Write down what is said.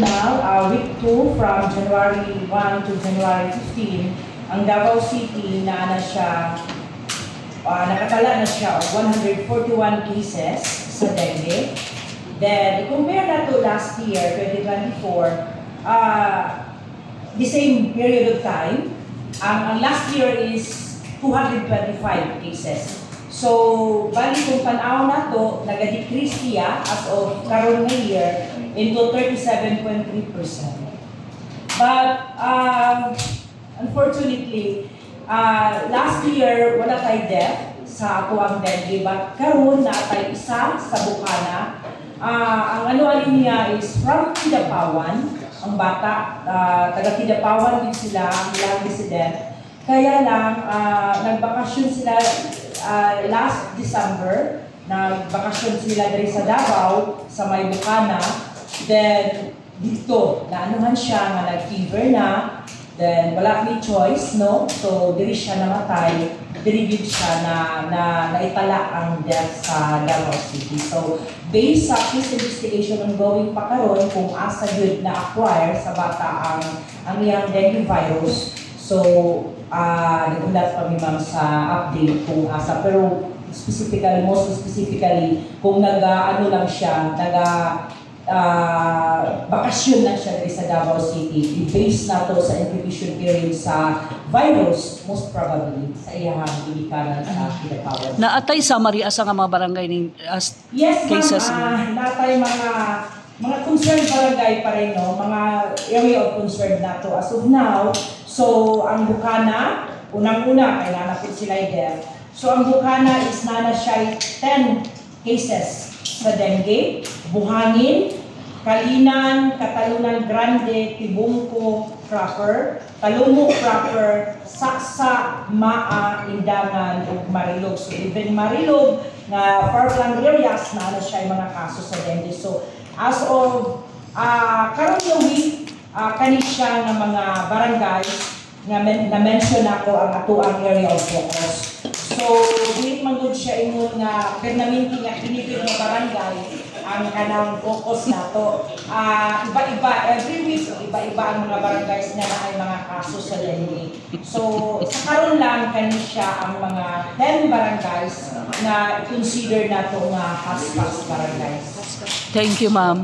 now, week 2 from January 1 to January 15, ang Davao City na siya, nakatala na siya of 141 cases sa dengue. Then, compare na to last year, 2024, the same period of time, ang last year is 225 cases. So, bali kung tanaw na to, nag-decrease siya as of karon nga year into 37.3%. But, unfortunately, last year, wala tayo death sa ato ang dengue, but karon na tayo isa sa Bukana. Ang ano niya is from Kidapawan, ang bata, taga Kidapawan din sila, ang ilang resident. Kaya lang, nagbakasyon sila last December, nagbakasyon sila dari sa Davao, sa may Bukana. Then, dito, naanuhan siya, nga nag-fever na. Then, wala may choice, no? So, diri siya namatay. Diri din siya na naitala ang death sa Davao City. So, based sa case investigation ongoing pa karon kung asa yun na-acquire sa bata ang iyang dengue virus. So, nagulat kami ma'am sa update kung asa. Pero specifically, most specifically, kung ano lang siya, bakasyon lang siya sa Davao City. I-base na to sa incubation period sa virus, most probably, sa iyang ibikanan sa Kidapawan. Naatay sa Mariasa nga mga barangay ni yes, cases? Yes, naatay mga concerned barangay pa rin, no? Mga area of concern na to as of now. So, ang Bukana, unang-una, kay nanapit sila death. So, ang Bukana is siya 10 cases sa dengue, Buhangin, Kalinan, Katalunan Grande, Tibungko proper, Talumok proper, Saksa, Maa, Indangan, ug Marilog. So, even Marilog, na far-flung areas na siya yung mga kaso sa dengue. So, as of karon yung week, kani siya ng mga barangay nga na-mention ako ang atuang area of focus. So, dili man gud siya ingon nga permanente nga kinipid nga barangay ang kanang focus nato. Iba-iba every week, iba-iba ang mga barangays na naay mga kaso sa dengue. So, sa karon lang kani siya ang mga 10 barangays na consider nato nga hotspot barangays. Thank you, ma'am.